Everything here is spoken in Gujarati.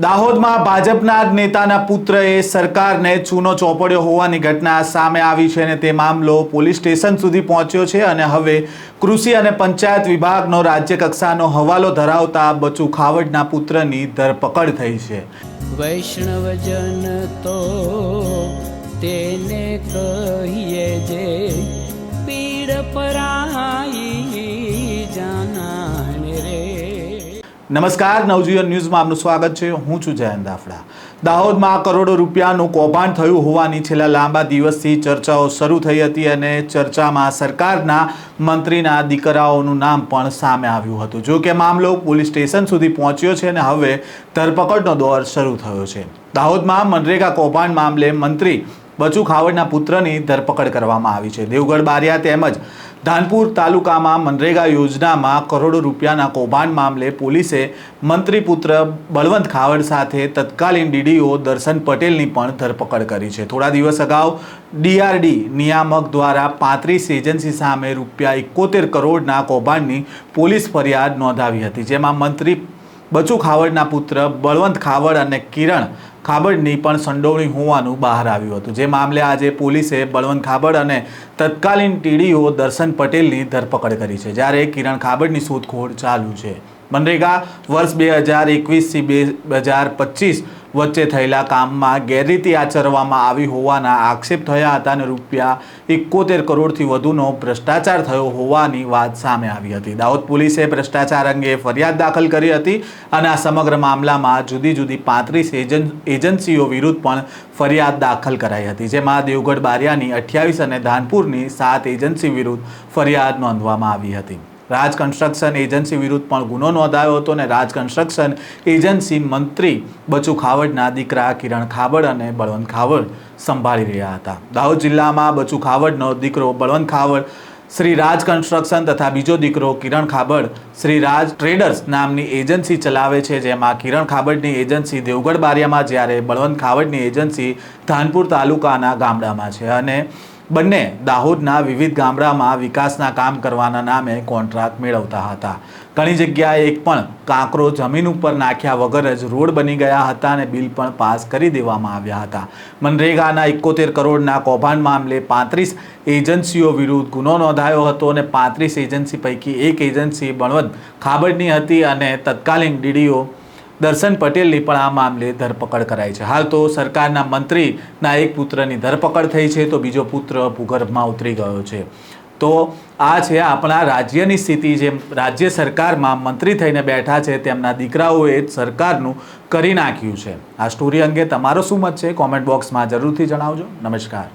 દાહોદમાં ભાજપના જ નેતાના પુત્રએ સરકારને ચૂનો ચોપડ્યો હોવાની ઘટના સામે આવી છે અને તે મામલો પોલીસ સ્ટેશન સુધી પહોંચ્યો છે અને હવે કૃષિ અને પંચાયત વિભાગનો રાજ્ય કક્ષાનો હવાલો ધરાવતા બચુ ખાવડના પુત્રની ધરપકડ થઈ છે। વૈષ્ણવજન તો તેને કહીએ જે પીડ પરાઈ જાનાને રે। નમસ્કાર, નવજીવન ન્યૂઝમાં આપનું સ્વાગત છે। હું છું જયંત દાફડા। દાહોદમાં કરોડો રૂપિયાનું કૌભાંડ થયું હોવાની છેલ્લા લાંબા દિવસથી ચર્ચાઓ શરૂ થઈ હતી અને ચર્ચામાં સરકારના મંત્રીના દીકરાઓનું નામ પણ સામે આવ્યું હતું। જો કે મામલો પોલીસ સ્ટેશન સુધી પહોંચ્યો છે અને હવે ધરપકડનો દોર શરૂ થયો છે। દાહોદમાં મનરેગા કૌભાંડ મામલે મંત્રી બચુ ખાવડના પુત્રની ધરપકડ કરવામાં આવી છે। દેવગઢ બારિયા તેમજ ધાનપુર તાલુકામાં મનરેગા યોજનામાં કરોડો રૂપિયાના કૌભાંડ મામલે પોલીસે મંત્રી પુત્ર બળવંત ખાવડ સાથે તત્કાલીન ડીડીઓ દર્શન પટેલની પણ ધરપકડ કરી છે। થોડા દિવસ અગાઉ ડીઆરડી નિયામક દ્વારા 35 એજન્સી સામે ₹71 કરોડના કૌભાંડની પોલીસ ફરિયાદ નોંધાવી હતી, જેમાં મંત્રી બચુ ખાવડના પુત્ર બળવંત ખાવડ અને કિરણ ખાબડની પણ સંડોવણી હોવાનું બહાર આવ્યું હતું। જે મામલે આજે પોલીસે બળવંત ખાબડ અને તત્કાલીન ટીડીઓ દર્શન પટેલની ધરપકડ કરી છે, જ્યારે કિરણ ખાબડની શોધખોળ ચાલુ છે। મનરેગા વર્ષ 2021થી 2025 વચ્ચે થયેલા કામમાં ગેરરીતિ આચરવામાં આવી હોવાના આક્ષેપ થયા હતા અને ₹71 કરોડથી વધુનો ભ્રષ્ટાચાર થયો હોવાની વાત સામે આવી હતી। દાહોદ પોલીસે ભ્રષ્ટાચાર અંગે ફરિયાદ દાખલ કરી હતી અને આ સમગ્ર મામલામાં જુદી જુદી 35 એજન્સીઓ વિરુદ્ધ પણ ફરિયાદ દાખલ કરાઈ હતી, જેમાં દેવગઢ બારિયાની 28 અને ધાનપુરની 7 એજન્સી વિરુદ્ધ ફરિયાદ નોંધવામાં આવી હતી। રાજ કન્સ્ટ્રક્શન એજન્સી વિરુદ્ધ પણ ગુનો નોંધાયો હતો અને રાજ કન્સ્ટ્રક્શન એજન્સી મંત્રી બચુ ખાવડના દીકરા કિરણ ખાબડ અને બળવંત ખાવડ સંભાળી રહ્યા હતા। દાહોદ જિલ્લામાં બચુ ખાવડનો દીકરો બળવંત ખાવડ શ્રી રાજ કન્સ્ટ્રક્શન તથા બીજો દીકરો કિરણ ખાબડ શ્રી રાજ ટ્રેડર્સ નામની એજન્સી ચલાવે છે, જેમાં કિરણ ખાબડની એજન્સી દેવગઢ બારિયામાં જ્યારે બળવંત ખાવડની એજન્સી ધાનપુર તાલુકાના ગામડામાં છે અને બંને દાહોદના વિવિધ ગામડામાં વિકાસના કામ કરવાના નામે કોન્ટ્રાક્ટ મેળવતા હતા। ઘણી જગ્યાએ એક પણ કાંકરો જમીન ઉપર નાખ્યા વગર જ રોડ બની ગયા હતા અને બિલ પણ પાસ કરી દેવામાં આવ્યા હતા। મનરેગાના 71 કરોડના કૌભાંડ મામલે 35 એજન્સીઓ વિરુદ્ધ ગુનો નોંધાયો હતો અને 35 એજન્સી પૈકી એક એજન્સી બળવંત ખાબડની હતી અને તત્કાલીન ડીડીઓ દર્શન પટેલની પણ આ મામલે ધરપકડ કરાઈ છે। હાલ તો સરકારના મંત્રીના એક પુત્રની ધરપકડ થઈ છે તો બીજો પુત્ર ભૂગર્ભમાં ઉતરી ગયો છે। તો આ છે આપણા રાજ્યની સ્થિતિ। જે રાજ્ય સરકારમાં મંત્રી થઈને બેઠા છે તેમના દીકરાઓએ જ સરકારનું કરી નાખ્યું છે। આ સ્ટોરી અંગે તમારો શું મત છે? કોમેન્ટ બોક્સમાં જરૂરથી જણાવજો। નમસ્કાર।